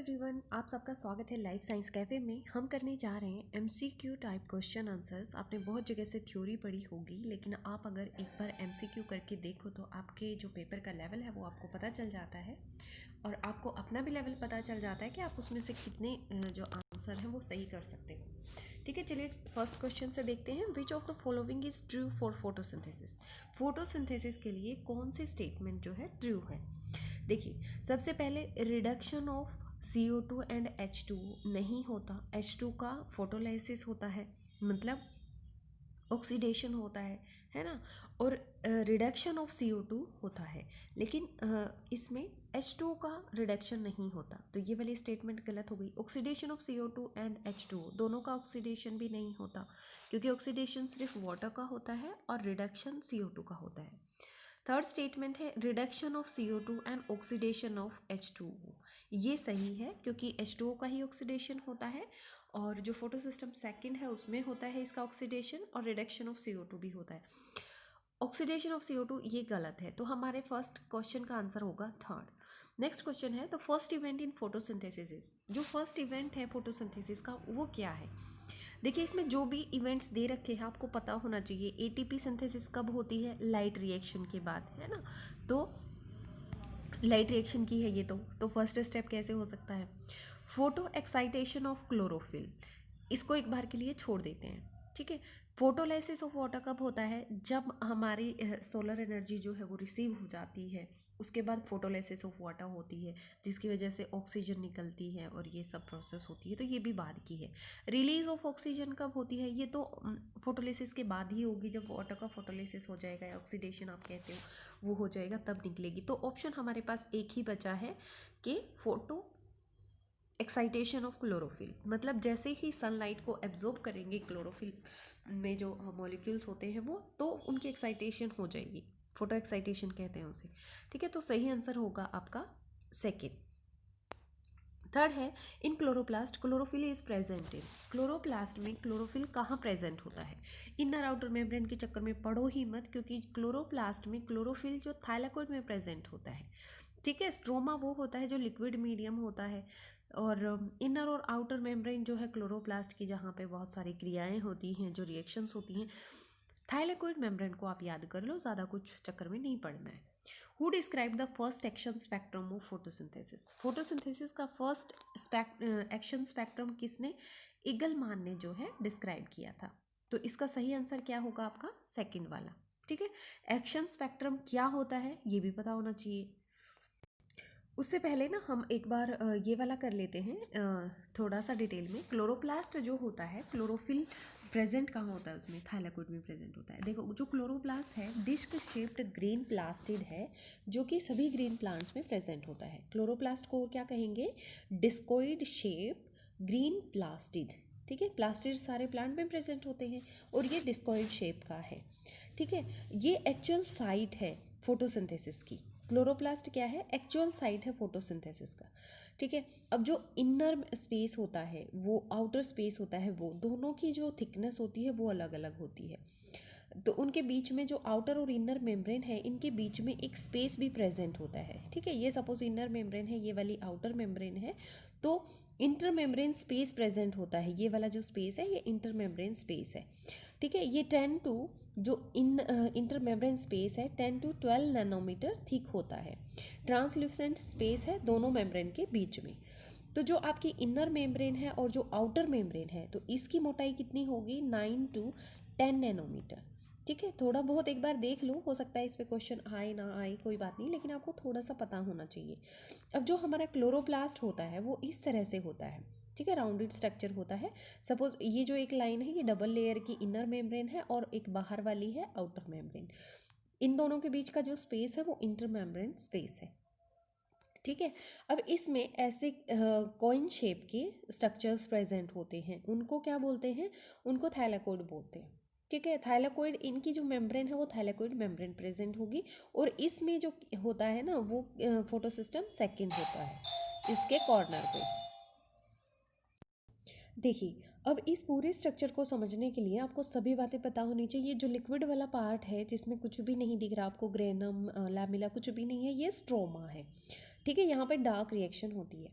Everyone, आप सबका स्वागत है लाइफ साइंस कैफ़े में। हम करने जा रहे हैं एमसीक्यू टाइप क्वेश्चन आंसर्स। आपने बहुत जगह से थ्योरी पढ़ी होगी, लेकिन आप अगर एक बार एमसीक्यू करके देखो तो आपके जो पेपर का लेवल है वो आपको पता चल जाता है और आपको अपना भी लेवल पता चल जाता है कि आप उसमें से कितने जो आंसर हैं वो सही कर सकते हो। ठीक है, चलिए फर्स्ट क्वेश्चन से देखते हैं। Which of the following is true for photosynthesis. Photosynthesis के लिए कौन सी स्टेटमेंट जो है ट्रू है। देखिए, सबसे पहले reduction of CO2 and H2 नहीं होता। H2 का फोटोलाइसिस होता है, मतलब ऑक्सीडेशन होता है ना। और रिडक्शन ऑफ CO2 होता है, लेकिन इसमें H2 का रिडक्शन नहीं होता, तो ये वाली स्टेटमेंट गलत हो गई। Oxidation of CO2 and H2 दोनों का ऑक्सीडेशन भी नहीं होता, क्योंकि ऑक्सीडेशन सिर्फ वाटर का होता है और रिडक्शन CO2 का होता है। थर्ड स्टेटमेंट है reduction of CO2 and oxidation of H2O। ये सही है, क्योंकि H2O का ही ऑक्सीडेशन होता है और जो फोटो सिस्टम सेकेंड है उसमें होता है इसका ऑक्सीडेशन, और रिडक्शन ऑफ CO2 भी होता है। ऑक्सीडेशन ऑफ CO2 ये गलत है, तो हमारे फर्स्ट क्वेश्चन का आंसर होगा थर्ड। नेक्स्ट क्वेश्चन है the first event in photosynthesis is. जो फर्स्ट इवेंट है फोटोसिंथेसिस का वो क्या है। देखिए, इसमें जो भी इवेंट्स दे रखे हैं आपको पता होना चाहिए। ATP सिंथेसिस कब होती है, लाइट रिएक्शन के बाद, है ना। तो लाइट रिएक्शन की है ये, तो फर्स्ट स्टेप कैसे हो सकता है। फोटो एक्साइटेशन ऑफ क्लोरोफिल, इसको एक बार के लिए छोड़ देते हैं, ठीक है। फोटोलाइसिस ऑफ वाटर कब होता है, जब हमारी सोलर एनर्जी जो है वो रिसीव हो जाती है, उसके बाद फोटोलाइसिस ऑफ वाटर होती है, जिसकी वजह से ऑक्सीजन निकलती है और ये सब प्रोसेस होती है, तो ये भी बाद की है। रिलीज ऑफ ऑक्सीजन कब होती है, ये तो फोटोलाइसिस के बाद ही होगी, जब वाटर का फोटोलाइसिस हो जाएगा या ऑक्सीडेशन आप कहते हो वो हो जाएगा, तब निकलेगी। तो ऑप्शन हमारे पास एक ही बचा है कि फोटो एक्साइटेशन ऑफ क्लोरोफिल, मतलब जैसे ही सनलाइट को एब्जॉर्ब करेंगे क्लोरोफिल में जो मॉलिक्यूल्स होते हैं वो, तो उनकी एक्साइटेशन हो जाएगी, फोटो एक्साइटेशन कहते हैं उसे। ठीक है, तो सही आंसर होगा आपका सेकेंड। थर्ड है इन chloroplast chlorophyll is present in. Chloroplast में क्लोरोफिल कहाँ प्रेजेंट होता है। इनर आउटर मेम्ब्रेन के चक्कर में पढ़ो ही मत, क्योंकि क्लोरोप्लास्ट में क्लोरोफिल जो थाइलाकोइड में प्रेजेंट होता है, ठीक है। स्ट्रोमा वो होता है जो लिक्विड मीडियम होता है, और इनर और आउटर मेम्ब्रेन जो है क्लोरोप्लास्ट की, जहाँ पे बहुत सारी क्रियाएं होती हैं, जो रिएक्शंस होती हैं। थाइलाकोइड मेम्ब्रेन को आप याद कर लो, ज़्यादा कुछ चक्कर में नहीं पड़ना है। Who describe the first action spectrum of photosynthesis. Photosynthesis का फर्स्ट एक्शन स्पेक्ट्रम किसने, इगलमान ने जो है डिस्क्राइब किया था। तो इसका सही आंसर क्या होगा आपका सेकंड वाला, ठीक है। एक्शन स्पेक्ट्रम क्या होता है ये भी पता होना चाहिए। उससे पहले ना हम एक बार ये वाला कर लेते हैं थोड़ा सा डिटेल में। क्लोरोप्लास्ट जो होता है, क्लोरोफिल प्रेजेंट कहाँ होता है उसमें, थाइलाकोइड में प्रेजेंट होता है। देखो, जो क्लोरोप्लास्ट है डिस्क शेप्ड ग्रीन प्लास्टिड है, जो कि सभी ग्रीन प्लांट्स में प्रेजेंट होता है। क्लोरोप्लास्ट को क्या कहेंगे, डिस्कोइड शेप ग्रीन प्लास्टिड, ठीक है। प्लास्टिड सारे प्लांट में प्रेजेंट होते हैं और ये डिस्कोइड शेप का है, ठीक है। ये एक्चुअल साइट है फोटोसिंथेसिस की। क्लोरोप्लास्ट क्या है, एक्चुअल साइट है फोटोसिंथेसिस का, ठीक है। अब जो इनर स्पेस होता है वो आउटर स्पेस होता है, वो दोनों की जो थिकनेस होती है वो अलग अलग होती है। तो उनके बीच में जो आउटर और इनर मेम्ब्रेन है, इनके बीच में एक स्पेस भी प्रेजेंट होता है, ठीक है। ये सपोज इनर मेम्ब्रेन है, ये वाली आउटर मेम्ब्रेन है, तो इंटर मेम्ब्रेन स्पेस प्रेजेंट होता है। ये वाला जो स्पेस है ये इंटर मेम्ब्रेन स्पेस है, ठीक है। ये 10 टू जो इंटर मेम्ब्रेन स्पेस है 10 to 12 नैनोमीटर थिक होता है। ट्रांसल्यूसेंट स्पेस है दोनों मेम्ब्रेन के बीच में। तो जो आपकी इनर मेम्ब्रेन है और जो आउटर मेम्ब्रेन है, तो इसकी मोटाई कितनी होगी, 9 to 10 नैनोमीटर, ठीक है। थोड़ा बहुत एक बार देख लो, हो सकता है इस पे क्वेश्चन आए ना आए, कोई बात नहीं, लेकिन आपको थोड़ा सा पता होना चाहिए। अब जो हमारा क्लोरोप्लास्ट होता है वो इस तरह से होता है, ठीक है, राउंडेड स्ट्रक्चर होता है। सपोज ये जो एक लाइन है ये डबल लेयर की इनर मेम्ब्रेन है और एक बाहर वाली है आउटर मेम्ब्रेन। इन दोनों के बीच का जो स्पेस है वो इंटर मेम्ब्रेन स्पेस है, ठीक है। अब इसमें ऐसे कॉइन शेप के स्ट्रक्चर्स प्रेजेंट होते हैं, उनको क्या बोलते हैं, उनको थाइलाकोइड बोलते हैं, ठीक है। थाइलाकोइड, इनकी जो मेम्ब्रेन है वो थाइलाकोइड मेम्ब्रेन प्रेजेंट होगी, और इसमें जो होता है ना वो फोटोसिस्टम सेकेंड होता है इसके कॉर्नर पे। देखिए, अब इस पूरे स्ट्रक्चर को समझने के लिए आपको सभी बातें पता होनी चाहिए। जो लिक्विड वाला पार्ट है जिसमें कुछ भी नहीं दिख रहा आपको, ग्रेनम लैमिला कुछ भी नहीं है, ये स्ट्रोमा है, ठीक है। यहाँ पे डार्क रिएक्शन होती है।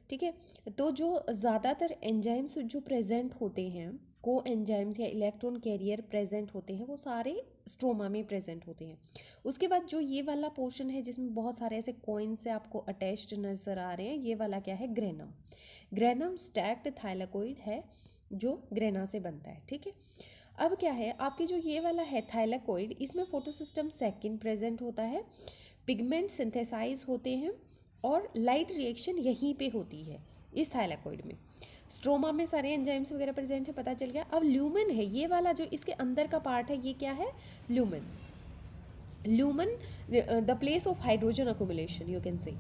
ठीक है। तो जो ज़्यादातर एंजाइम्स जो प्रेजेंट होते हैं, को एंजाइम्स या इलेक्ट्रॉन कैरियर प्रेजेंट होते हैं, वो सारे स्ट्रोमा में प्रेजेंट होते हैं। उसके बाद जो ये वाला पोर्शन है जिसमें बहुत सारे ऐसे कॉइन से आपको अटैच्ड नज़र आ रहे हैं, ये वाला क्या है, ग्रेनम। ग्रेनम स्टैक्ड थाइलाकोइड है जो ग्रेना से बनता है, ठीक है। अब क्या है, आपके जो ये वाला है थाइलाकोइड, इसमें फोटोसिस्टम सेकंड प्रेजेंट होता है, पिगमेंट सिंथेसाइज होते हैं और लाइट रिएक्शन यहीं पे होती है इस थाइलाकोइड में। स्ट्रोमा में सारे एंजाइम्स वगैरह प्रेजेंट है, पता चल गया। अब ल्यूमेन है, ये वाला जो इसके अंदर का पार्ट है, ये क्या है, lumen. Lumen the place of hydrogen accumulation you can say,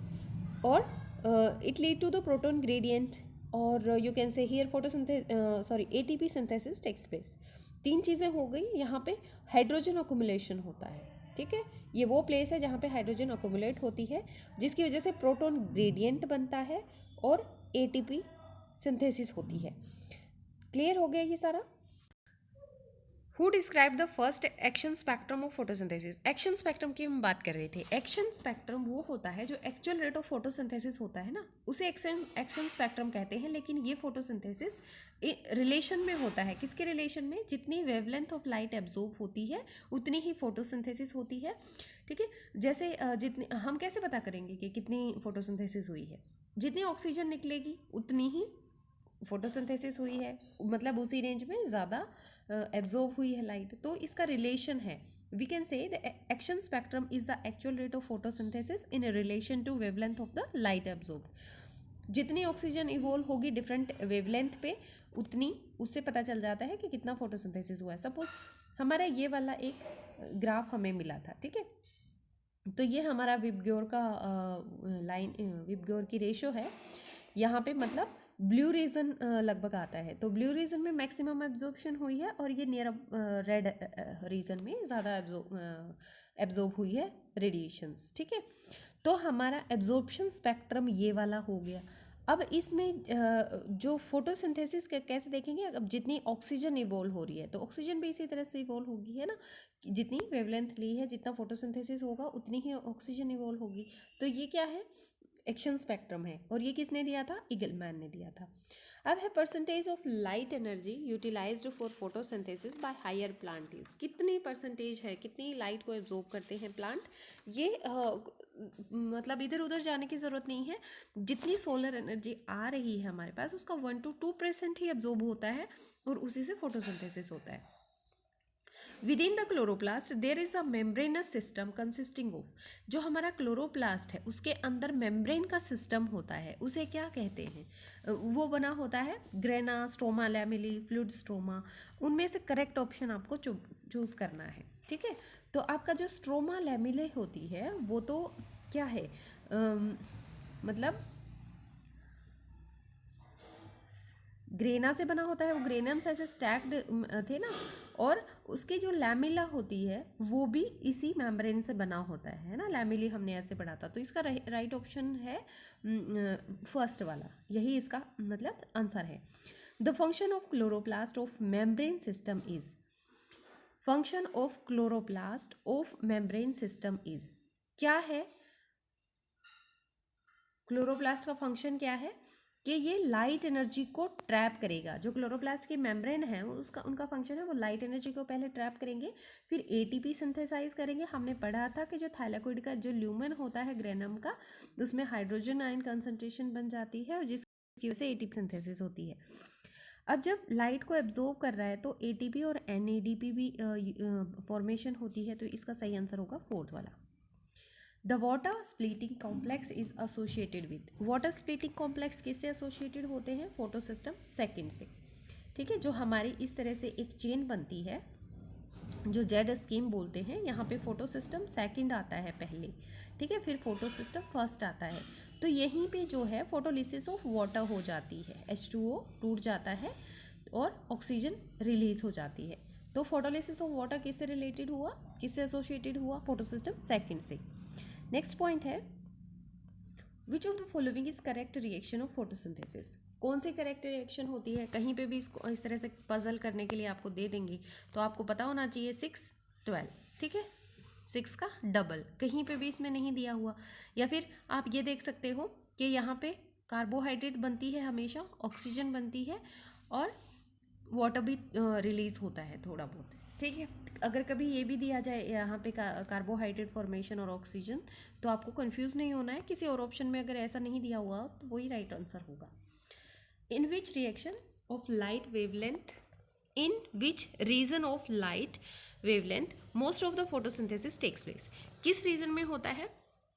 और it lead to the proton gradient, और you can say here ATP synthesis takes place. तीन चीज़ें हो गई यहाँ पे। हाइड्रोजन अकोमुलेशन होता है, ठीक है, ये वो प्लेस है जहाँ पे हाइड्रोजन अकोमुलेट होती है, जिसकी वजह से प्रोटॉन ग्रेडियंट बनता है और एटीपी सिंथेसिस होती है। क्लियर हो गया ये सारा। Who describe the first action spectrum of photosynthesis. Action spectrum की हम बात कर रहे थे। एक्शन स्पेक्ट्रम वो होता है जो एक्चुअल रेट ऑफ फोटोसिंथेसिस होता है ना, उसे एक्शन स्पेक्ट्रम कहते हैं। लेकिन ये फोटोसिंथेसिस रिलेशन में होता है, किसके रिलेशन में, जितनी वेवलेंथ ऑफ लाइट एब्जॉर्ब होती है उतनी ही फोटोसिंथेसिस होती है, ठीक है। जैसे जितनी, हम कैसे पता करेंगे कि कितनी फोटोसिंथेसिस हुई है, जितनी ऑक्सीजन निकलेगी उतनी ही फोटोसिंथेसिस हुई है, मतलब उसी रेंज में ज़्यादा एब्जॉर्ब हुई है लाइट। तो इसका रिलेशन है, we can say the action spectrum is the actual rate of photosynthesis in relation to wavelength of the light absorb. जितनी ऑक्सीजन इवोल्व होगी डिफरेंट वेवलेंथ पे, उतनी उससे पता चल जाता है कि कितना फोटोसिंथेसिस हुआ है। सपोज हमारा ये वाला एक ग्राफ हमें मिला था, ठीक है, तो ये हमारा विबग्योर का विबग्योर की रेशो है यहाँ पे, मतलब ब्लू रीजन लगभग आता है, तो ब्लू रीजन में मैक्सिमम एब्जॉर्प्शन हुई है और ये नियर रेड रीजन में ज़्यादा एब्जॉर्ब हुई है रेडिएशंस, ठीक है। तो हमारा एब्जॉर्प्शन स्पेक्ट्रम ये वाला हो गया। अब इसमें जो फोटोसिंथेसिस कैसे देखेंगे, अब जितनी ऑक्सीजन इवोल्व हो रही है तो ऑक्सीजन भी इसी तरह से इवोल्व होगी, है ना, जितनी वेवलेंथ ली है, जितना फोटोसिंथेसिस होगा उतनी ही ऑक्सीजन इवोल्व होगी। तो ये क्या है, एक्शन स्पेक्ट्रम है, और ये किसने दिया था, ईगलमैन ने दिया था। अब है percentage of light energy utilised for photosynthesis by higher plants. कितनी परसेंटेज है, कितनी लाइट को एब्जॉर्ब करते हैं प्लांट, ये मतलब इधर उधर जाने की ज़रूरत नहीं है। जितनी सोलर एनर्जी आ रही है हमारे पास, उसका 1 to 2% ही एब्जॉर्ब होता है और उसी से फोटोसिंथेसिस होता है। Within the chloroplast there is a membranes system consisting of, जो हमारा क्लोरोप्लास्ट है उसके अंदर मेम्ब्रेन का सिस्टम होता है, उसे क्या कहते हैं, वो बना होता है grana, stroma lamellae, fluid stroma. उनमें से करेक्ट ऑप्शन आपको चूज करना है, ठीक है। तो आपका जो स्ट्रोमा लैमेले होती है वो तो क्या है, मतलब ग्रेना से बना होता है, वो ग्रेनम्स ऐसे स्टैक्ड थे ना, और उसकी जो लैमिला होती है वो भी इसी मेम्ब्रेन से बना होता है ना, लैमिली हमने ऐसे पढ़ा था। तो इसका राइट ऑप्शन है फर्स्ट वाला, यही इसका मतलब आंसर है। The function of chloroplast of membrane system is, function of chloroplast of membrane system is क्या है, क्लोरोप्लास्ट का फंक्शन क्या है कि ये लाइट एनर्जी को ट्रैप करेगा। जो क्लोरोप्लास्ट की मेम्ब्रेन है उसका उनका फंक्शन है वो लाइट एनर्जी को पहले ट्रैप करेंगे, फिर एटीपी सिंथेसाइज करेंगे। हमने पढ़ा था कि जो थाइलाकोइड का जो ल्यूमेन होता है ग्रेनम का, उसमें हाइड्रोजन आयन कंसंट्रेशन बन जाती है और जिसकी वजह से एटीपी सिंथेसिस होती है। अब जब लाइट को एब्जॉर्ब कर रहा है तो एटीपी और एनएडीपी भी फॉर्मेशन होती है, तो इसका सही आंसर होगा फोर्थ वाला। The water splitting complex is associated with, water splitting complex किससे एसोसिएटेड होते हैं, फोटो सिस्टम सेकेंड से, ठीक है। जो हमारी इस तरह से एक चेन बनती है जो जेड स्कीम बोलते हैं, यहाँ पे फोटो सिस्टम सेकेंड आता है पहले, ठीक है, फिर फोटो सिस्टम फर्स्ट आता है। तो यहीं पे जो है फोटोलिसिस ऑफ वाटर हो जाती है, H2O टूट जाता है और ऑक्सीजन रिलीज हो जाती है। तो फोटोलिसिस ऑफ वाटर किससे रिलेटेड हुआ, किससे एसोसिएटेड हुआ, फोटो सिस्टम सेकेंड से। नेक्स्ट पॉइंट है which of the following is correct reaction of photosynthesis. कौन सी करेक्ट रिएक्शन होती है, कहीं पे भी इसको इस तरह से पजल करने के लिए आपको दे देंगे तो आपको पता होना चाहिए 6 12, ठीक है, 6 का डबल, कहीं पे भी इसमें नहीं दिया हुआ। या फिर आप ये देख सकते हो कि यहाँ पे कार्बोहाइड्रेट बनती है हमेशा, ऑक्सीजन बनती है और वाटर भी रिलीज होता है थोड़ा बहुत, ठीक है। अगर कभी ये भी दिया जाए यहाँ पे कार्बोहाइड्रेट फॉर्मेशन और ऑक्सीजन, तो आपको कंफ्यूज नहीं होना है। किसी और ऑप्शन में अगर ऐसा नहीं दिया हुआ तो वही राइट आंसर होगा। In which reaction of light wavelength, in which region of light wavelength most of the photosynthesis takes place, किस रीजन में होता है?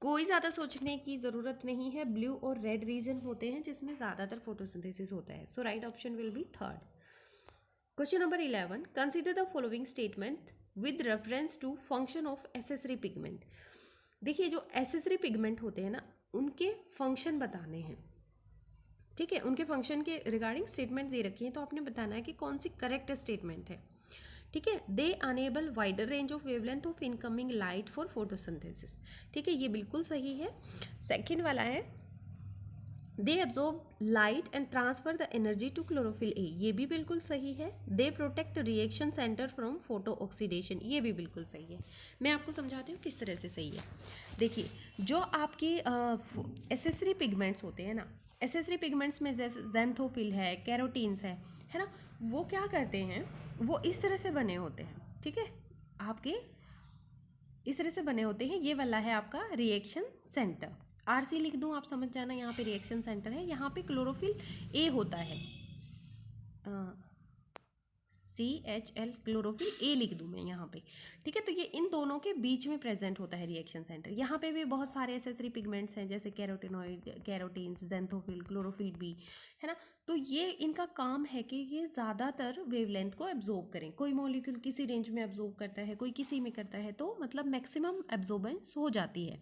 कोई ज़्यादा सोचने की ज़रूरत नहीं है, ब्लू और रेड रीजन होते हैं जिसमें ज़्यादातर फोटोसिंथेसिस होता है। So right option will be third. Question number 11, consider the following statement with reference to function of accessory pigment. देखिए जो एसेसरी पिगमेंट होते हैं ना, उनके फंक्शन बताने हैं, ठीक है। उनके फंक्शन के रिगार्डिंग स्टेटमेंट दे रखी है, तो आपने बताना है कि कौन सी करेक्ट स्टेटमेंट है, ठीक है। They enable wider range of wavelength of incoming light for photosynthesis, ठीक है, ये बिल्कुल सही है। सेकेंड वाला है they absorb light and transfer the energy to chlorophyll a, ये भी बिल्कुल सही है। They protect reaction centre from photo oxidation, ये भी बिल्कुल सही है। मैं आपको समझाती हूँ किस तरह से सही है। देखिए जो आपकी एसेसरी पिगमेंट्स होते हैं ना, एसेसरी पिगमेंट्स में जैसे ज़ैंथोफिल है, कैरोटीन्स है ना, वो क्या करते हैं, वो इस तरह से बने होते हैं, ठीक है, आपके इस तरह से बने होते हैं। ये वाला है आपका रिएक्शन सेंटर, आरसी लिख दूं आप समझ जाना, यहाँ पे रिएक्शन सेंटर है, यहाँ पे क्लोरोफिल ए होता है, CHL क्लोरोफिल ए लिख दूं मैं यहाँ पे, ठीक है। तो ये इन दोनों के बीच में प्रेजेंट होता है रिएक्शन सेंटर। यहाँ पे भी बहुत सारे एसेसरी पिगमेंट्स हैं जैसे carotenoid, carotenes, xanthophyll, chlorophyll B, है ना। तो ये इनका काम है कि ये ज़्यादातर वेवलेंथ को एब्जॉर्ब करें। कोई मॉलिक्यूल किसी रेंज में एब्जॉर्ब करता है, कोई किसी में करता है, तो मतलब मैक्सिमम एब्जॉर्बेंस हो जाती है।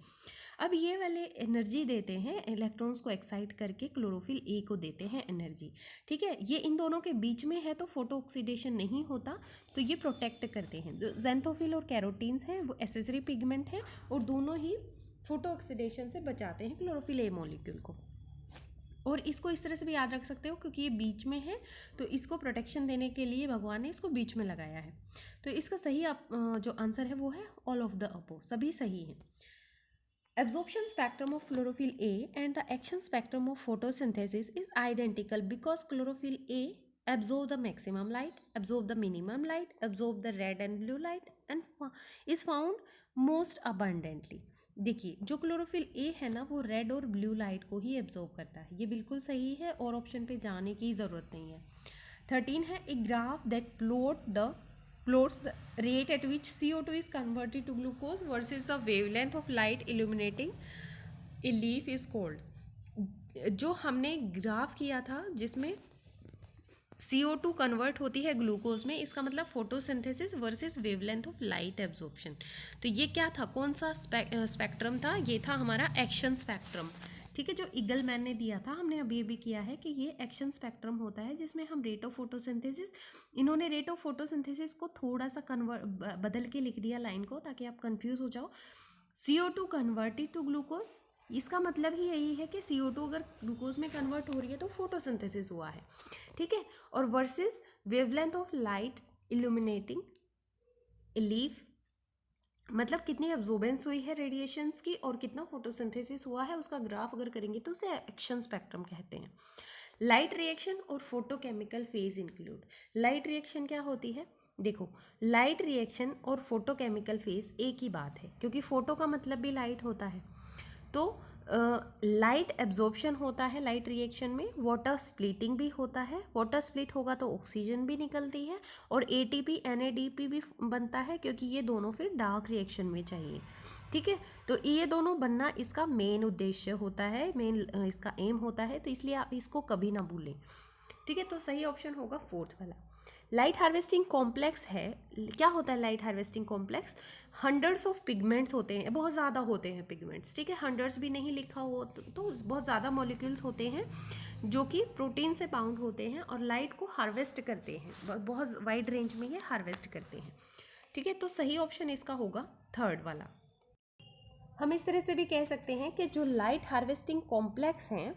अब ये वाले एनर्जी देते हैं, इलेक्ट्रॉन्स को एक्साइट करके क्लोरोफिल ए को देते हैं एनर्जी, ठीक है। ये इन दोनों के बीच में है तो फोटो ऑक्सीडेशन नहीं होता, तो ये प्रोटेक्ट करते हैं। जो ज़ैंथोफिल और कैरोटीन्स हैं वो एसेसरी पिगमेंट हैं और दोनों ही फोटो ऑक्सीडेशन से बचाते हैं क्लोरोफिल ए मॉलिक्यूल को। और इसको इस तरह से भी याद रख सकते हो क्योंकि ये बीच में है, तो इसको प्रोटेक्शन देने के लिए भगवान ने इसको बीच में लगाया है। तो इसका सही जो आंसर है वो है ऑल ऑफ द अबव, सभी सही है। Absorption spectrum of chlorophyll A and the action spectrum of photosynthesis is identical because chlorophyll A absorb the maximum light, absorb the minimum light, absorb the red and blue light and is found most abundantly। देखिए जो chlorophyll A है ना वो red और blue light को ही absorb करता है, ये बिल्कुल सही है और ऑप्शन पे जाने की ज़रूरत नहीं है। 13 है a graph that plots the rate at which CO2 is converted to glucose versus the wavelength of light illuminating a leaf is called। जो हमने ग्राफ किया था जिसमें CO2 कन्वर्ट होती है ग्लूकोज में, इसका मतलब photosynthesis versus wavelength of light absorption. तो ये क्या था, कौन सा स्पेक्ट्रम था, ये था हमारा एक्शन स्पेक्ट्रम, ठीक है। जो ईगलमैन ने दिया था, हमने अभी भी किया है कि ये एक्शन स्पेक्ट्रम होता है जिसमें हम रेट ऑफ फोटोसिंथेसिस, इन्होंने रेट ऑफ फोटोसिंथेसिस को थोड़ा सा बदल के लिख दिया लाइन को ताकि आप कंफ्यूज हो जाओ। CO2 कन्वर्टेड टू ग्लूकोज, इसका मतलब ही यही है कि CO2 अगर ग्लूकोज में कन्वर्ट हो रही है तो फोटोसिंथेसिस हुआ है, ठीक है। और versus wavelength of light illuminating a leaf, मतलब कितनी एब्जॉर्बेंस हुई है रेडिएशंस की और कितना फोटोसिंथेसिस हुआ है, उसका ग्राफ अगर करेंगे तो उसे एक्शन स्पेक्ट्रम कहते हैं। लाइट रिएक्शन और photochemical phase include. Light reaction क्या होती है, देखो लाइट रिएक्शन और फोटोकेमिकल फेज एक ही बात है क्योंकि फोटो का मतलब भी लाइट होता है। तो लाइट एब्जॉर्प्शन होता है लाइट रिएक्शन में, वाटर स्प्लिटिंग भी होता है, वाटर स्प्लिट होगा तो ऑक्सीजन भी निकलती है और ATP NADP भी बनता है क्योंकि ये दोनों फिर डार्क रिएक्शन में चाहिए, ठीक है। तो ये दोनों बनना इसका मेन उद्देश्य होता है, मेन इसका एम होता है, तो इसलिए आप इसको कभी ना भूलें, ठीक है। तो सही ऑप्शन होगा फोर्थ वाला। लाइट हार्वेस्टिंग कॉम्प्लेक्स है, क्या होता है light harvesting complex, hundreds of pigments होते हैं, बहुत ज़्यादा होते हैं पिगमेंट्स, ठीक है। हंड्रेड्स भी नहीं लिखा हो तो बहुत ज़्यादा मॉलिक्यूल्स होते हैं जो कि प्रोटीन से बाउंड होते हैं और लाइट को हार्वेस्ट करते हैं, बहुत वाइड रेंज में ये हार्वेस्ट करते हैं, ठीक है। तो सही ऑप्शन इसका होगा थर्ड वाला। हम इस तरह से भी कह सकते हैं कि जो लाइट हार्वेस्टिंग कॉम्प्लेक्स हैं,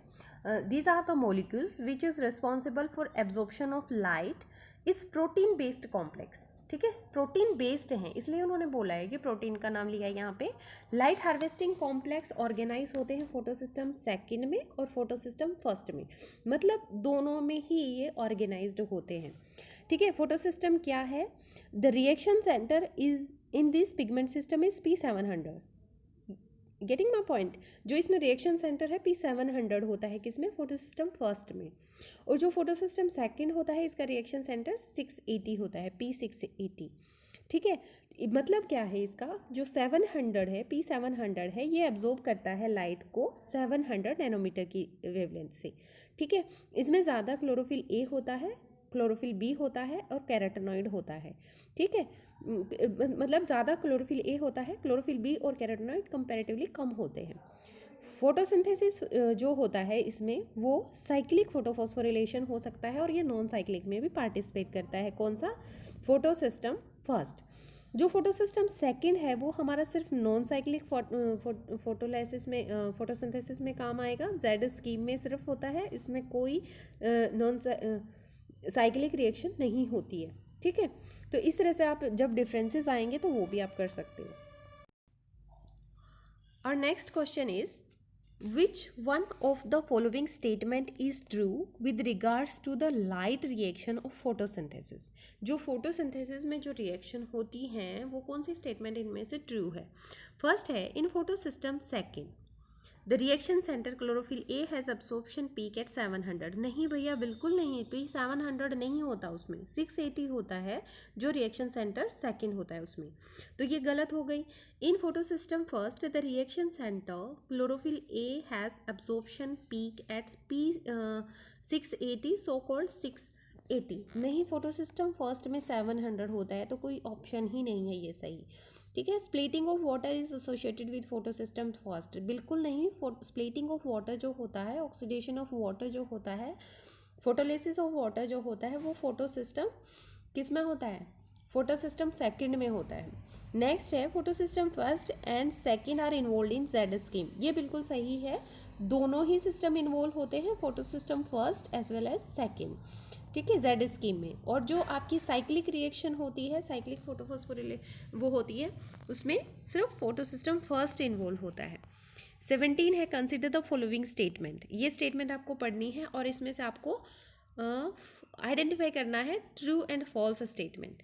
these are the molecules which is responsible for absorption of light is protein based complex, ठीक है, प्रोटीन बेस्ड हैं, इसलिए उन्होंने बोला है कि प्रोटीन का नाम लिया है यहाँ पे। लाइट हार्वेस्टिंग कॉम्प्लेक्स ऑर्गेनाइज होते हैं फोटोसिस्टम सेकंड में और फोटोसिस्टम फर्स्ट में, मतलब दोनों में ही ये ऑर्गेनाइज्ड होते हैं। ठीक है, फोटोसिस्टम क्या है? The reaction centre is in this pigment system is P700। Getting my point? जो इसमें रिएक्शन सेंटर है P700 होता है किसमें? फोटोसिस्टम फर्स्ट में। और जो फोटोसिस्टम सेकंड होता है इसका रिएक्शन सेंटर 680 होता है, P680। ठीक है, मतलब क्या है इसका? जो 700 है, P700 है, ये एब्जॉर्ब करता है लाइट को 700 नैनोमीटर की वेवलेंथ से। ठीक है, इसमें ज़्यादा क्लोरोफिल ए होता है, क्लोरोफिल बी होता है और कैरोटेनॉइड होता है। ठीक है, मतलब ज़्यादा क्लोरोफिल ए होता है, क्लोरोफिल बी और कैरोटेनॉइड कंपैरेटिवली कम होते हैं। फोटोसिंथेसिस जो होता है इसमें वो साइक्लिक फोटोफॉस्फोरिलेशन हो सकता है और ये नॉन साइक्लिक में भी पार्टिसिपेट करता है। कौन सा? Photosystem first. जो फोटोसिस्टम सेकंड है वो हमारा सिर्फ नॉन साइक्लिक फोटोलाइसिस में फोटोसिंथेसिस में काम आएगा, जेड स्कीम में सिर्फ होता है, इसमें कोई नॉन साइक्लिक रिएक्शन नहीं होती है। ठीक है, तो इस तरह से आप जब डिफरेंसेस आएंगे तो वो भी आप कर सकते हो। और next question is which one of the following statement is true with regards to the light reaction of photosynthesis? जो photosynthesis में जो reaction होती हैं वो कौन सी statement इनमें से true है? फर्स्ट है in photosystem second the reaction centre chlorophyll A has absorption peak at 700। नहीं भैया, बिल्कुल नहीं, P700 नहीं होता उसमें, 680 होता है जो रिएक्शन सेंटर सेकंड होता है उसमें, तो ये गलत हो गई। In photosystem first the reaction centre chlorophyll A has absorption peak at P680 so called 680। नहीं, फोटोसिस्टम फर्स्ट में 700 होता है, तो कोई ऑप्शन ही नहीं है ये सही। ठीक है, splitting of water is associated with photosystem first, बिल्कुल नहीं। स्प्लिटिंग ऑफ वाटर जो होता है, ऑक्सीडेशन ऑफ वाटर जो होता है, फोटोलिसिस ऑफ वाटर जो होता है वो फोटोसिस्टम किस में होता है? फोटोसिस्टम सेकंड में होता है। नेक्स्ट है photosystem first and second are involve in Z scheme, ये बिल्कुल सही है, दोनों ही सिस्टम इन्वॉल्व होते हैं, photosystem first as well as second. ठीक है, जेड स्कीम में। और जो आपकी साइक्लिक रिएक्शन होती है, साइक्लिक फोटोफॉस्फोरिले वो होती है, उसमें सिर्फ फोटोसिस्टम फर्स्ट इन्वॉल्व होता है। 17 है कंसिडर द फॉलोइंग स्टेटमेंट। ये स्टेटमेंट आपको पढ़नी है और इसमें से आपको आइडेंटिफाई करना है ट्रू एंड फॉल्स स्टेटमेंट।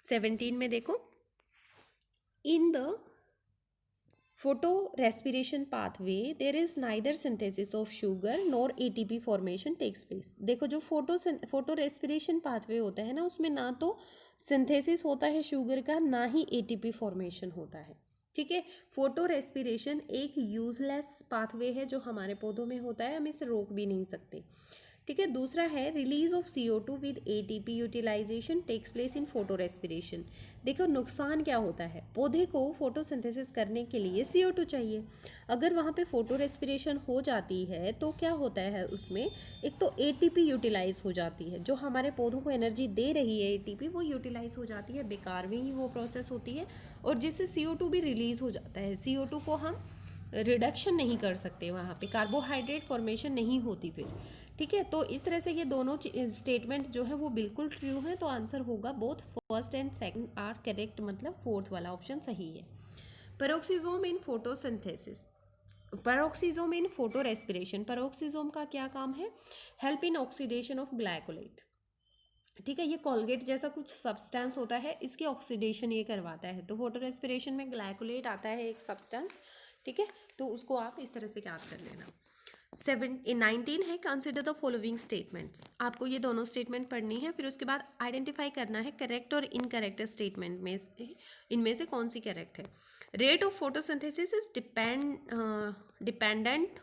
17 में देखो, in the photorespiration pathway there is neither synthesis of sugar nor ATP formation takes place. देखो, जो फोटो रेस्पिरेशन पाथवे होता है ना, उसमें ना तो सिंथेसिस होता है शुगर का, ना ही एटीपी फॉर्मेशन होता है। ठीक है, फोटो रेस्पिरेशन एक यूजलेस पाथवे है जो हमारे पौधों में होता है, हम इसे रोक भी नहीं सकते। ठीक है, दूसरा है release of CO2 with ATP utilisation takes place in photorespiration. देखो, नुकसान क्या होता है, पौधे को फोटोसिंथेसिस करने के लिए CO2 चाहिए, अगर वहाँ पे फोटो रेस्पिरेशन हो जाती है तो क्या होता है उसमें? एक तो ATP यूटिलाइज हो जाती है, जो हमारे पौधों को एनर्जी दे रही है ATP, वो यूटिलाइज हो जाती है, बेकार में ही वो प्रोसेस होती है, और जिससे CO2 भी रिलीज हो जाता है। CO2 को हम रिडक्शन नहीं कर सकते, वहाँ पे कार्बोहाइड्रेट फॉर्मेशन नहीं होती फिर। ठीक है, तो इस तरह से ये दोनों स्टेटमेंट जो है वो बिल्कुल ट्रू हैं, तो आंसर होगा both first and second are correct, मतलब फोर्थ वाला ऑप्शन सही है। Peroxisome in photosynthesis, peroxisome in photorespiration. Peroxisome का क्या काम है? Help in oxidation of glycolate. ठीक है, ये कोलगेट जैसा कुछ सब्सटेंस होता है, इसकी ऑक्सीडेशन ये करवाता है, तो फोटो रेस्पिरेशन में ग्लाइकोलेट आता है एक सब्सटेंस। ठीक है, तो उसको आप इस तरह से याद कर लेना। 19 है कंसिडर द फॉलोइंग स्टेटमेंट्स। आपको ये दोनों स्टेटमेंट पढ़नी है, फिर उसके बाद आइडेंटिफाई करना है करेक्ट और इनकरेक्ट स्टेटमेंट में इनमें से कौन सी करेक्ट है। Rate of photosynthesis is dependent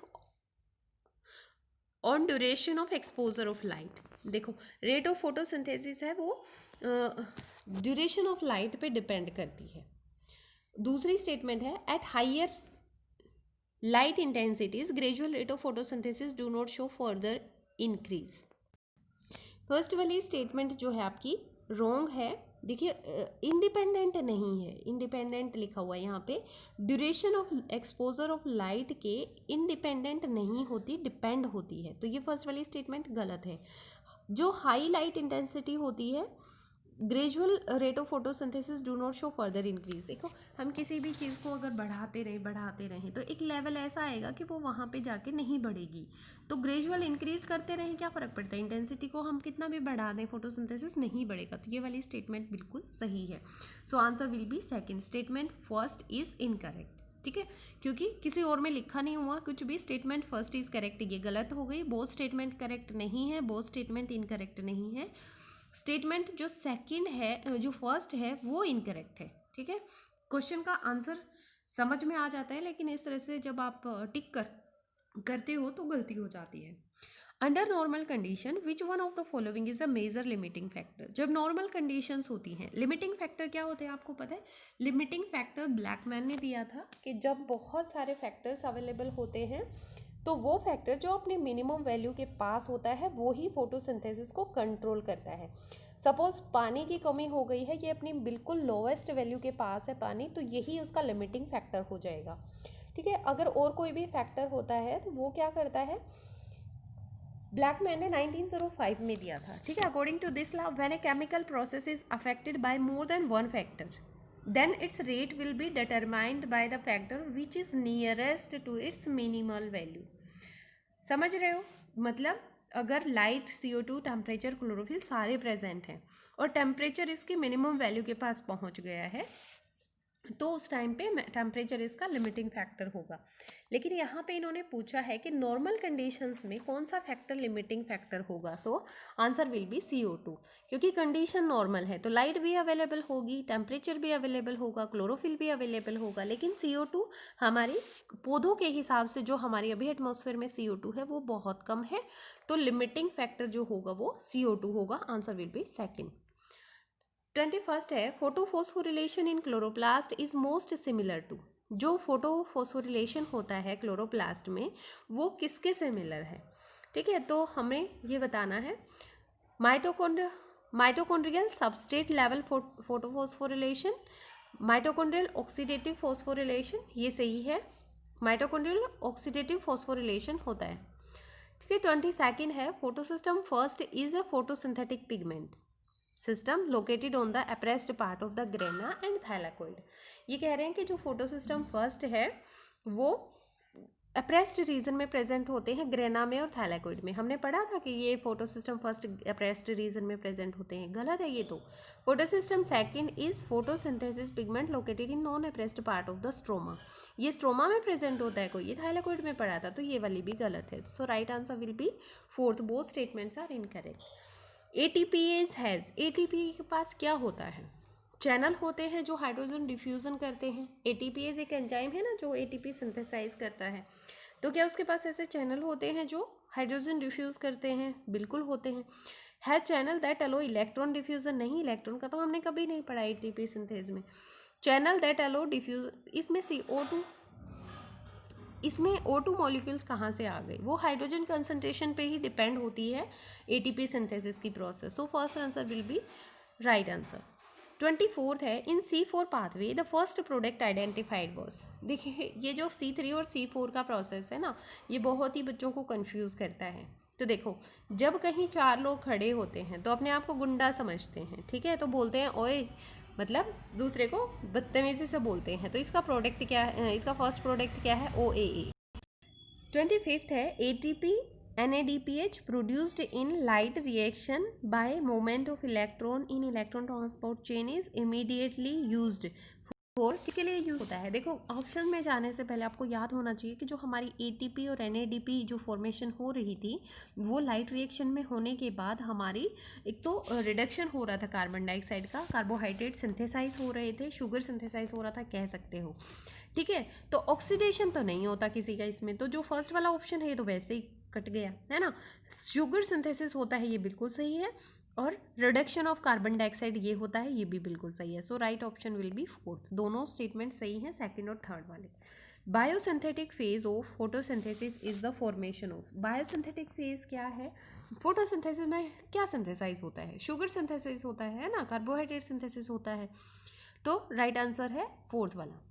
on duration of exposure of light. देखो, रेट ऑफ फोटोसिंथेसिस है वो ड्यूरेशन ऑफ लाइट पे डिपेंड करती है। दूसरी स्टेटमेंट है at higher light intensities gradual rate of photosynthesis do not show further increase। First वाली statement जो है आपकी रॉन्ग है। देखिए, इंडिपेंडेंट नहीं है, इंडिपेंडेंट लिखा हुआ है यहाँ पे, duration of exposure of light के इंडिपेंडेंट नहीं होती, डिपेंड होती है, तो ये फर्स्ट वाली स्टेटमेंट गलत है। जो हाई लाइट इंटेंसिटी होती है gradual rate of photosynthesis do not show further increase. देखो हम किसी भी चीज़ को अगर बढ़ाते रहें तो एक लेवल ऐसा आएगा कि वो वहाँ पे जाके नहीं बढ़ेगी। तो ग्रेजुअल इंक्रीज करते रहें, क्या फ़र्क पड़ता है, इंटेंसिटी को हम कितना भी बढ़ा दें फोटोसिंथेसिस नहीं बढ़ेगा। तो ये वाली स्टेटमेंट बिल्कुल सही है। So answer will B second. Statement first is incorrect. ठीक है, क्योंकि किसी और में लिखा नहीं हुआ कुछ भी। स्टेटमेंट फर्स्ट इज करेक्ट, ये गलत हो गई। बोथ स्टेटमेंट करेक्ट नहीं है, बोथ स्टेटमेंट इनकरेक्ट नहीं है। स्टेटमेंट जो सेकंड है, जो फर्स्ट है, वो इनकरेक्ट है। ठीक है, क्वेश्चन का आंसर समझ में आ जाता है, लेकिन इस तरह से जब आप टिक करते हो तो गलती हो जाती है। Under normal condition which one of the following is a major limiting factor. जब नॉर्मल कंडीशंस होती हैं, लिमिटिंग फैक्टर क्या होते हैं आपको पता है? लिमिटिंग फैक्टर ब्लैकमैन ने दिया था कि जब बहुत सारे फैक्टर्स अवेलेबल होते हैं तो वो फैक्टर जो अपने मिनिमम वैल्यू के पास होता है वो ही फोटोसिंथेसिस को कंट्रोल करता है। सपोज पानी की कमी हो गई है, ये अपनी बिल्कुल लोवेस्ट वैल्यू के पास है पानी, तो यही उसका लिमिटिंग फैक्टर हो जाएगा। ठीक है, अगर और कोई भी फैक्टर होता है तो वो क्या करता है, ब्लैकमैन ने 1905 में दिया था। ठीक है, according to this law when a chemical process is affected by more than one factor then its rate will be determined by the factor which is nearest to its minimal value। समझ रहे हो? मतलब अगर light, CO2, temperature, chlorophyll सारे present हैं और temperature इसकी minimum value के पास पहुंच गया है तो उस टाइम पे टेम्परेचर इसका लिमिटिंग फैक्टर होगा। लेकिन यहाँ पे इन्होंने पूछा है कि नॉर्मल कंडीशंस में कौन सा फैक्टर लिमिटिंग फैक्टर होगा। So answer will B CO2, क्योंकि कंडीशन नॉर्मल है तो लाइट भी अवेलेबल होगी, टेम्परेचर भी अवेलेबल होगा, क्लोरोफिल भी अवेलेबल होगा। लेकिन CO2 हमारी पौधों के हिसाब से जो हमारी अभी एटमॉस्फेयर में CO2 है वो बहुत कम है, तो लिमिटिंग फैक्टर जो होगा वो CO2 होगा। Answer will B second. 21 है, photophosphorylation in chloroplast is most similar to. जो फोटोफोस्फोरिलेशन होता है क्लोरोप्लास्ट में वो किसके सिमिलर है? ठीक है, तो हमें ये बताना है mitochondrial substrate level photophosphorylation, mitochondrial oxidative phosphorylation, ये सही है। माइटोकॉन्ड्रियल ऑक्सीडेटिव फोस्फोरिलेशन होता है। ठीक है, 22 है, photosystem first is a photosynthetic pigment system located on the appressed part of the grana and thylakoid. ये कह रहे हैं कि जो फोटोसिस्टम फर्स्ट है वो अप्रेस्ड रीजन में प्रेजेंट होते हैं, ग्रेना में और थैलाकोइड में। हमने पढ़ा था कि ये फोटोसिस्टम फर्स्ट अप्रेस्ड रीजन में प्रेजेंट होते हैं, गलत है ये तो। Photosystem second is photosynthesis pigment located in non apprised part of the stroma. ये स्ट्रोमा में प्रेजेंट होता है, कोई ये थैलाकोइड में पढ़ा था, तो ये वाली भी गलत है। So right answer will be fourth. Both statements are incorrect. ATPase has, ATP के पास क्या होता है? चैनल होते हैं जो हाइड्रोजन डिफ्यूज़न करते हैं। ATPase एक एंजाइम है ना जो ATP सिंथेसाइज करता है, तो क्या उसके पास ऐसे चैनल होते हैं जो हाइड्रोजन डिफ्यूज़ करते हैं? बिल्कुल होते हैं। है channel that allow electron diffusion? नहीं, इलेक्ट्रॉन का तो हमने कभी नहीं पढ़ा ATP सिंथेज में। चैनल दैट अलो डिफ्यूज, इसमें CO2, इसमें O2 मॉलिक्यूल्स कहाँ से आ गए? वो हाइड्रोजन कंसंट्रेशन पे ही डिपेंड होती है ATP सिंथेसिस की process. So first answer will B right answer. 24 है, इन C4 pathway the first product identified was. देखिए ये जो C3 और C4 का प्रोसेस है ना, ये बहुत ही बच्चों को कन्फ्यूज़ करता है। तो देखो, जब कहीं चार लोग खड़े होते हैं तो अपने आप को गुंडा समझते हैं, ठीक है, तो बोलते हैं ओए, मतलब दूसरे को बदतमीजी से बोलते हैं। तो इसका प्रोडक्ट क्या है, इसका फर्स्ट प्रोडक्ट क्या है? OAA। 25 है, ATP NADPH produced in light reaction by movement of electron in electron transport chain is immediately used for, किसके लिए यूज होता है? देखो ऑप्शन में जाने से पहले आपको याद होना चाहिए कि जो हमारी ATP और NADP जो फॉर्मेशन हो रही थी वो लाइट रिएक्शन में होने के बाद हमारी एक तो रिडक्शन हो रहा था कार्बन डाइऑक्साइड का, कार्बोहाइड्रेट सिंथेसाइज हो रहे थे, शुगर सिंथेसाइज हो रहा था, कह सकते हो। ठीक है, तो ऑक्सीडेशन तो नहीं होता किसी का इसमें, तो जो फर्स्ट वाला ऑप्शन है ये तो वैसे ही कट गया है ना। शुगर सिंथेसिस होता है, ये बिल्कुल सही है, और रिडक्शन ऑफ कार्बन डाइऑक्साइड ये होता है, ये भी बिल्कुल सही है। So right option will be fourth. दोनों स्टेटमेंट सही हैं, सेकंड और थर्ड वाले। Biosynthetic phase of photosynthesis is the formation of. Biosynthetic phase क्या है? फोटोसिंथेसिस में क्या सिंथेसाइज होता है? शुगर सिंथेसिस होता है ना, कार्बोहाइड्रेट सिंथेसिस होता है। तो राइट आंसर है फोर्थ वाला।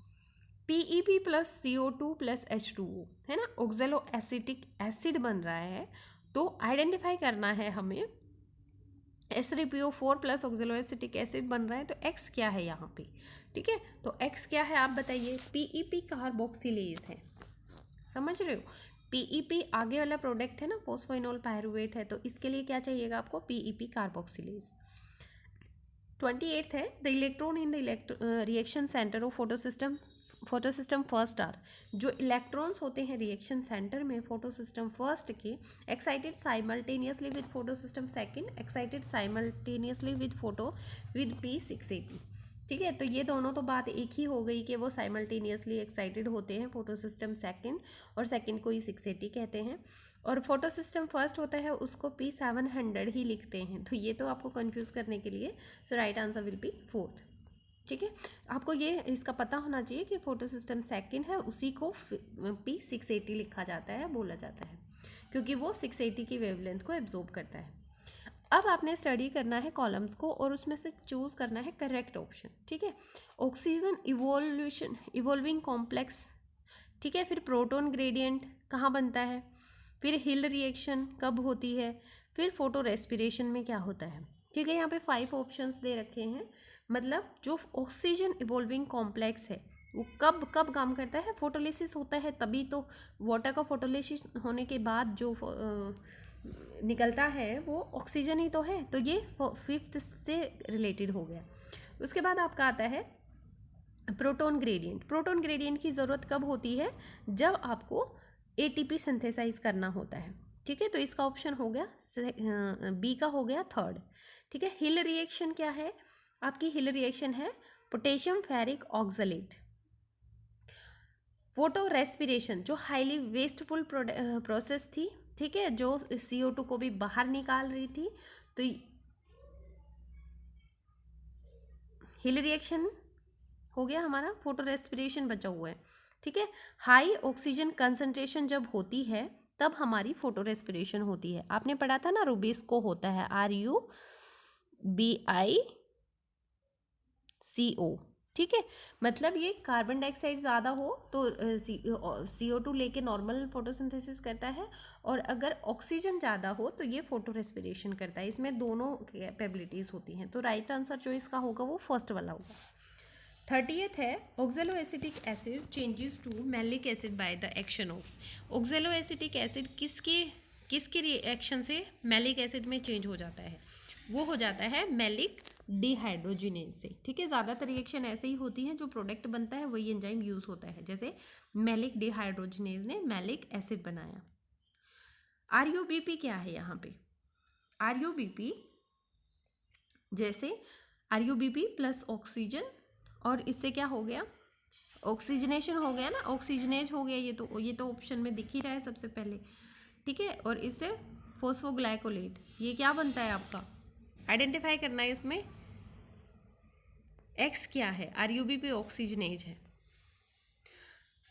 PEP plus CO2 plus H2O है ना, ऑक्जेलो एसिटिक एसिड बन रहा है। तो आइडेंटिफाई करना है हमें H3PO4 प्लस ऑक्जेलोएसिटिक एसिड बन रहा है, तो X क्या है यहाँ पे, ठीक है। तो X क्या है आप बताइए, PEP कार्बोक्सिलेज है, समझ रहे हो। PEP आगे वाला प्रोडक्ट है ना, फोस्फोइनोल पायरुवेट है, तो इसके लिए क्या चाहिएगा आपको, PEP कार्बोक्सिलेज। 28 है, the electron in the reaction centre of photosystem first are, जो इलेक्ट्रॉन्स होते हैं रिएक्शन सेंटर में फोटोसिस्टम फर्स्ट के, excited simultaneously with photosystem second, excited simultaneously with P680, ठीक है। तो ये दोनों तो बात एक ही हो गई कि वो साइमल्टेनियसली एक्साइटेड होते हैं फोटोसिस्टम सेकंड, और सेकंड को ही 680 कहते हैं, और फोटोसिस्टम फर्स्ट होता है उसको P700 ही लिखते हैं। तो ये तो आपको कंफ्यूज करने के लिए, so right answer will be fourth, ठीक है। आपको ये इसका पता होना चाहिए कि फोटोसिस्टम सेकंड है उसी को P680 लिखा जाता है, बोला जाता है, क्योंकि वो 680 की वेवलेंथ को एब्जॉर्ब करता है। अब आपने स्टडी करना है कॉलम्स को और उसमें से चूज करना है करेक्ट ऑप्शन, ठीक है। ऑक्सीजन इवोल्विंग कॉम्प्लेक्स, ठीक है। फिर प्रोटॉन ग्रेडियंट कहाँ बनता है, फिर हिल रिएक्शन कब होती है, फिर फोटो रेस्पिरेशन में क्या होता है, ठीक है। यहाँ पे 5 ऑप्शंस दे रखे हैं, मतलब जो ऑक्सीजन इवोल्विंग कॉम्प्लेक्स है वो कब कब काम करता है, फोटोलिसिस होता है तभी तो, वाटर का फोटोलिसिस होने के बाद जो निकलता है वो ऑक्सीजन ही तो है, तो ये 5th से रिलेटेड हो गया। उसके बाद आपका आता है प्रोटॉन ग्रेडियंट। प्रोटॉन ग्रेडियंट की ज़रूरत कब होती है, जब आपको ATP सिंथेसाइज करना होता है, ठीक है। तो इसका ऑप्शन हो गया बी का हो गया थर्ड, ठीक है। हिल रिएक्शन क्या है आपकी, हिल रिएक्शन है potassium ferric oxalate. Photo respiration जो हाईली वेस्टफुल प्रोसेस थी, ठीक है, जो CO2 को भी बाहर निकाल रही थी, तो हिल रिएक्शन हो गया हमारा, फोटो रेस्पिरेशन बचा हुआ है, ठीक है। हाई ऑक्सीजन कंसंट्रेशन जब होती है तब हमारी फोटो रेस्पिरेशन होती है। आपने पढ़ा था ना, रुबिस्को होता है RUBICO, ठीक है। मतलब ये कार्बन डाइऑक्साइड ज़्यादा हो तो CO2 लेके नॉर्मल फोटोसिंथेसिस करता है, और अगर ऑक्सीजन ज़्यादा हो तो ये फोटो रेस्पिरेशन करता है। इसमें दोनों कैपेबिलिटीज़ होती हैं, तो राइट आंसर जो इसका होगा वो फर्स्ट वाला होगा। 30th है oxaloacetic acid changes to malic acid by the action of. Oxaloacetic acid किसके रिएक्शन से मैलिक एसिड में चेंज हो जाता है, वो हो जाता है मैलिक डिहाइड्रोजिनेज से, ठीक है। ज़्यादातर रिएक्शन ऐसे ही होती हैं, जो प्रोडक्ट बनता है वही एंजाइम यूज़ होता है, जैसे मैलिक डिहाइड्रोजिनेज ने मैलिक एसिड बनाया। RUBP क्या है यहाँ पे, RUBP जैसे RUBP प्लस ऑक्सीजन, और इससे क्या हो गया, ऑक्सीजनेशन हो गया ना, ऑक्सीजनेज हो गया, ये तो ऑप्शन में दिख ही रहा है सबसे पहले, ठीक है। और इससे फोस्फोग्लाइकोलेट, ये क्या बनता है आपका, आइडेंटिफाई करना है इसमें X क्या है, RUBP ऑक्सीजनेज है।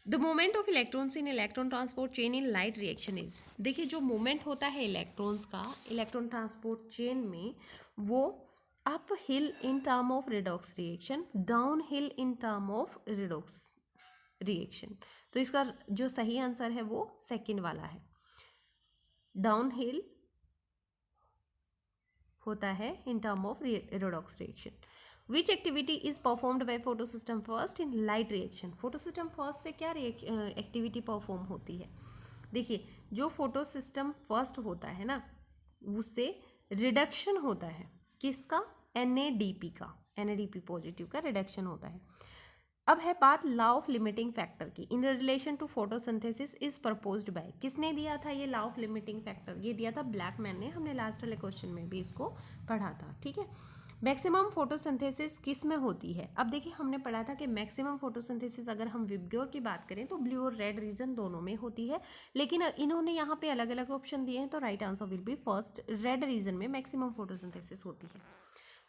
The moment of electrons in electron transport chain in light reaction is, देखिए जो मोमेंट होता है इलेक्ट्रॉन्स का इलेक्ट्रॉन ट्रांसपोर्ट चेन में, वो up hill in term of redox reaction, down hill in term of redox reaction. तो इसका जो सही आंसर है वो सेकंड वाला है, डाउन हिल होता है in term of redox reaction. Which activity is performed by photosystem first in light reaction, photosystem first से क्या एक्टिविटी परफॉर्म होती है, देखिए जो फोटोसिस्टम फर्स्ट होता है ना, उससे रिडक्शन होता है किसका, NADP का, NADP पॉजिटिव का रिडक्शन होता है। अब है बात लॉ ऑफ लिमिटिंग फैक्टर की, in relation to photosynthesis is proposed by, किसने दिया था ये लॉ ऑफ लिमिटिंग फैक्टर, ये दिया था ब्लैकमैन ने, हमने लास्ट वाले क्वेश्चन में भी इसको पढ़ा था, ठीक है। मैक्सिमम फोटोसिंथेसिस किस में होती है, अब देखिए हमने पढ़ा था कि मैक्सिमम फोटोसिंथेसिस अगर हम विबग्योर की बात करें तो ब्लू और रेड रीजन दोनों में होती है, लेकिन इन्होंने यहाँ पे अलग अलग ऑप्शन दिए हैं, तो right answer will be first, red region में मैक्सिमम फोटोसिंथेसिस होती है।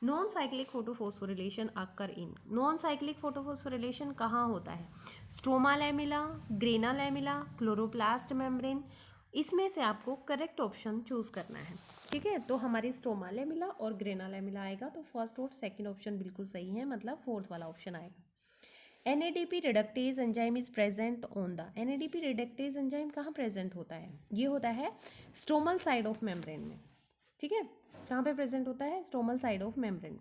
नॉन साइक्लिक फोटोफॉस्फोरिलेशन अकर इन, नॉन साइक्लिक फोटोफॉस्फोरिलेशन कहाँ होता है, stroma lamella, grana lamella, chloroplast membrane, इसमें से आपको करेक्ट ऑप्शन चूज करना है, ठीक है। तो हमारी स्ट्रोमा लैमेला और ग्रेना लैमेला आएगा, तो फर्स्ट और सेकंड ऑप्शन बिल्कुल सही है, मतलब फोर्थ वाला ऑप्शन आएगा। NADP reductase enzyme is present on the, NADP reductase enzyme कहाँ प्रेजेंट होता है, ये होता है स्ट्रोमल साइड ऑफ मेम्ब्रेन में, ठीक है, कहाँ पे प्रेजेंट होता है? Stromal side of membrane.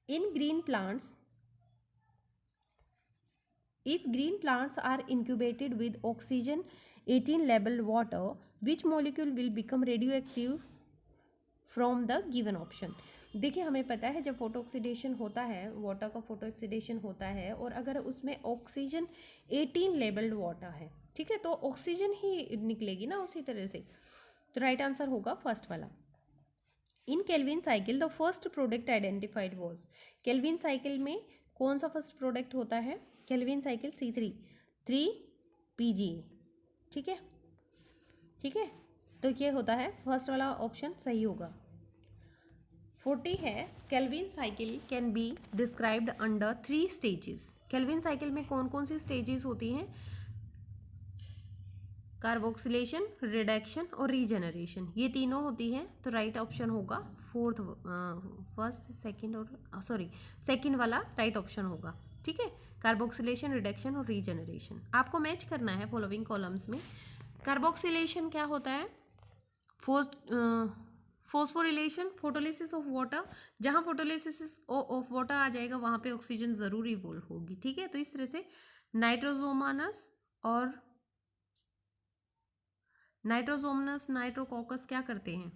In green plants, if green plants are incubated with oxygen 18 labeled water, which molecule will become radioactive from the given option? देखिए हमें पता है जब फोटो ऑक्सीडेशन होता है, वाटर का फोटो ऑक्सीडेशन होता है, और अगर उसमें ऑक्सीजन 18 लेबल्ड वाटर है, ठीक है, तो ऑक्सीजन ही निकलेगी ना उसी तरह से। तो राइट आंसर होगा फर्स्ट वाला। In Calvin cycle the first product identified was, Calvin cycle में कौन सा फर्स्ट प्रोडक्ट होता है? केल्विन साइकिल C3 3PGA, ठीक है, ठीक है, तो ये होता है फर्स्ट वाला ऑप्शन सही होगा। 40 है, Calvin cycle can be described under 3 stages. Kelvin cycle में कौन कौन सी स्टेजेस होती हैं? कार्बोक्सिलेशन, रिडक्शन और रीजनरेशन, ये तीनों होती हैं। तो राइट ऑप्शन होगा सेकंड वाला राइट ऑप्शन होगा, ठीक है, कार्बोक्सिलेशन, रिडक्शन और रीजनरेशन। आपको मैच करना है फॉलोइंग कॉलम्स में। कार्बोक्सिलेशन क्या होता है? फोस्फोरिलेशन, फोटोलिसिस ऑफ वाटर, जहाँ फोटोलिसिस ऑफ वाटर आ जाएगा वहाँ पे ऑक्सीजन ज़रूर इवोल्व होगी, ठीक है। तो इस तरह से नाइट्रोजोमोनास और नाइट्रोकोकस क्या करते हैं?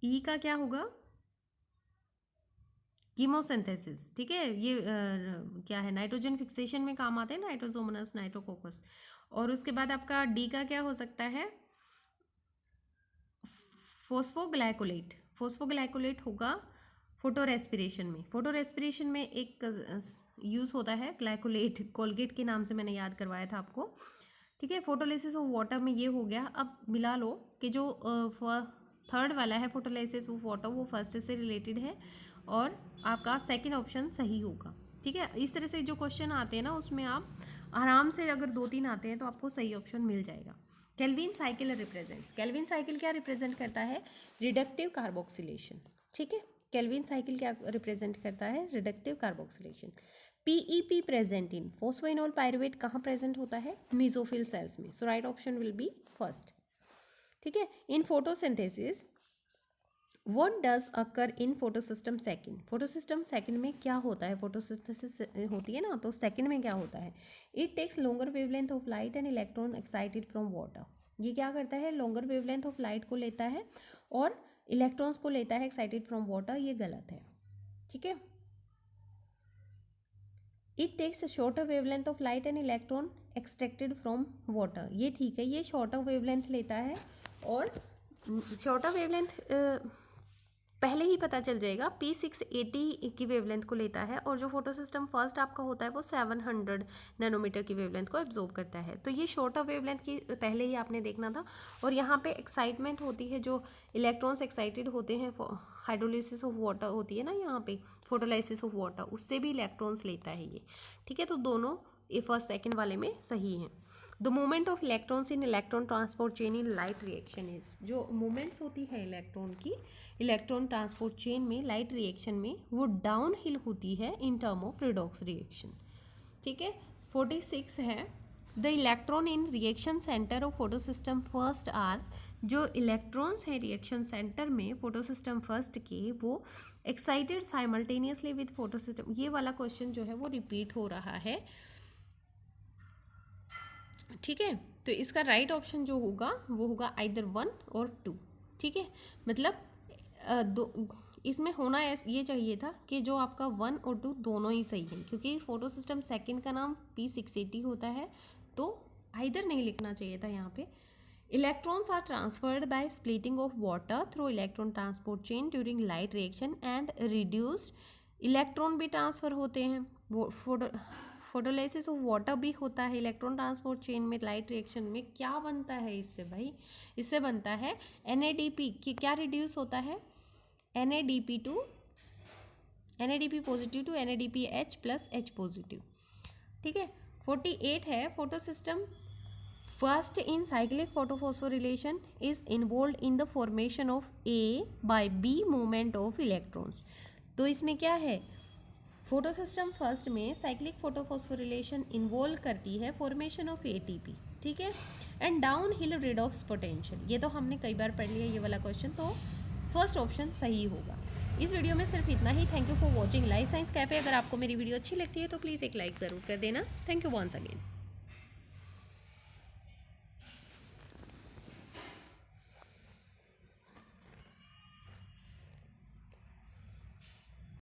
ई का क्या होगा? कीमोसिंथेसिस, ठीक है, ये क्या है, नाइट्रोजन फिक्सेशन में काम आते हैं नाइट्रोजोमोनास, नाइट्रोकोकस। और उसके बाद आपका डी का क्या हो सकता है? फोस्फोग्लाइकोलेट, फोस्फोग्लाइकोलेट होगा फोटो रेस्पिरेशन में। फोटो रेस्पिरेशन में एक यूज़ होता है ग्लाइकोलेट, कोलगेट के नाम से मैंने याद करवाया था आपको, ठीक है। फोटोलिसिस ऑफ वाटर में ये हो गया। अब मिला लो कि जो थर्ड वाला है फोटोलिसिस ऑफ वाटर, वो फर्स्ट से रिलेटेड है और आपका सेकंड ऑप्शन सही होगा, ठीक है। इस तरह से जो क्वेश्चन आते हैं ना, उसमें आप आराम से अगर 2-3 आते हैं तो आपको सही ऑप्शन मिल जाएगा। Calvin cycle represents, Calvin cycle क्या रिप्रेजेंट करता है? रिडक्टिव कार्बोक्सिलेशन, ठीक है। केल्विन साइकिल क्या रिप्रेजेंट करता है? Reductive carboxylation. PEP present in, phosphoenol pyruvate कहाँ प्रेजेंट होता है? मेसोफिल सेल्स में। So right option will be first, ठीक है। In photosynthesis what does occur in photosystem second, photosystem second में क्या होता है? फोटोसिंथेसिस होती है ना, तो सेकंड में क्या होता है? It takes longer wavelength of light and electron excited from water. ये क्या करता है? लॉन्गर वेवलेंथ ऑफ लाइट को लेता है और इलेक्ट्रॉन्स को लेता है एक्साइटेड फ्रॉम वाटर। ये गलत है, ठीक है। It takes shorter wavelength of light and electron extracted from water, ये ठीक है, ये शॉर्टर वेवलेंथ लेता है। और शॉर्टर वेवलेंथ पहले ही पता चल जाएगा, P680 की वेवलेंथ को लेता है, और जो फोटो सिस्टम फर्स्ट आपका होता है वो 700 नैनोमीटर की वेवलेंथ को एब्जॉर्ब करता है। तो ये शॉर्टर वेवलेंथ की पहले ही आपने देखना था। और यहाँ पे एक्साइटमेंट होती है, जो इलेक्ट्रॉन्स एक्साइटेड होते हैं, हाइड्रोलिसिस ऑफ वाटर होती है ना यहाँ पे, फोटोलाइसिस ऑफ वाटर, उससे भी इलेक्ट्रॉन्स लेता है ये, ठीक है। तो दोनों फर्स्ट सेकेंड वाले में सही हैं। The movement of electrons in electron transport chain in light reaction is, जो मूवमेंट्स होती है इलेक्ट्रॉन की इलेक्ट्रॉन ट्रांसपोर्ट चेन में लाइट रिएक्शन में, वो डाउन हिल होती है in term of redox reaction, ठीक है। 46 है, the electron in reaction centre of photosystem first are, जो इलेक्ट्रॉन्स हैं रिएक्शन सेंटर में फोटोसिस्टम फर्स्ट के, वो एक्साइटेड साइमल्टेनियसली विद फोटोसिस्टम। ये वाला क्वेश्चन जो है वो रिपीट हो रहा है, ठीक है। तो इसका राइट ऑप्शन जो होगा वो होगा आइदर 1 और 2, ठीक है। मतलब इसमें होना ये चाहिए था कि जो आपका 1 और 2 दोनों ही सही हैं, क्योंकि फोटो सिस्टम सेकेंड का नाम P680 होता है, तो आइदर नहीं लिखना चाहिए था यहाँ पे। Electrons are transferred by splitting of water through electron transport chain during light reaction and reduced, electron भी ट्रांसफर होते हैं, वो फोटोलाइसिस ऑफ वाटर भी होता है इलेक्ट्रॉन ट्रांसपोर्ट चेन में। लाइट रिएक्शन में क्या बनता है इससे भाई? इससे बनता है NADP की, क्या रिड्यूस होता है? NADP positive to NADPH plus H positive, ठीक है। 48 है, photosystem first in cyclic photophosphorylation is involve in the formation of A by B movement of electrons. तो इसमें क्या है? फोटोसिस्टम फर्स्ट में साइक्लिक फोटोफॉस्फोरिलेशन इन्वॉल्व करती है फॉर्मेशन ऑफ ATP, ठीक है। And downhill redox potential, ये तो हमने कई बार पढ़ लिया ये वाला क्वेश्चन, तो फर्स्ट ऑप्शन सही होगा। इस वीडियो में सिर्फ इतना ही। Thank you for watching Life Science Cafe. अगर आपको मेरी वीडियो अच्छी लगती है तो प्लीज़ एक लाइक ज़रूर कर देना। Thank you once again.